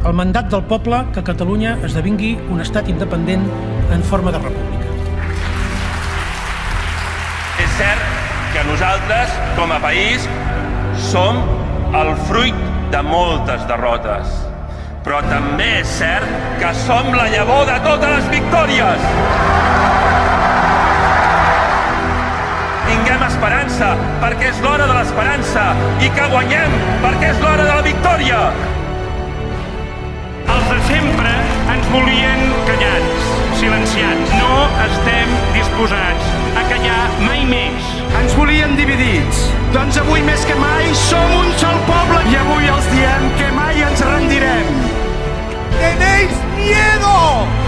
el mandat del poble que Catalunya esdevingui un estat independent en forma de república. És cert que nosaltres, com a país, som el fruit de moltes derrotes. Però també és cert que som la llavor de totes les victòries. Tinguem esperança, perquè és l'hora de l'esperança, i que guanyem, perquè és l'hora de la victòria. Els de sempre ens volien callats, silenciats. No estem disposats a callar mai més. Ens volien dividits. Doncs avui més que mai som un sol poble i avui els diem que mai ens rendirem. ¡Tenéis miedo!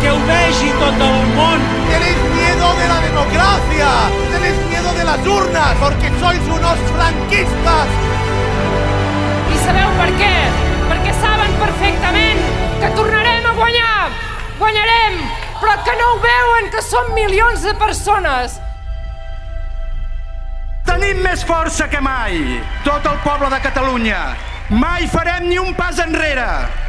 ¡Que ho vegi tot el món! ¡Tenéis miedo de la democracia! ¡Tenéis miedo de las urnas! ¡Porque sois unos franquistas! I sabeu per què? Perquè saben perfectament que tornarem a guanyar! Guanyarem! Però que no ho veuen, que som milions de persones! Tenim més força que mai, tot el poble de Catalunya. Mai farem ni un pas enrere.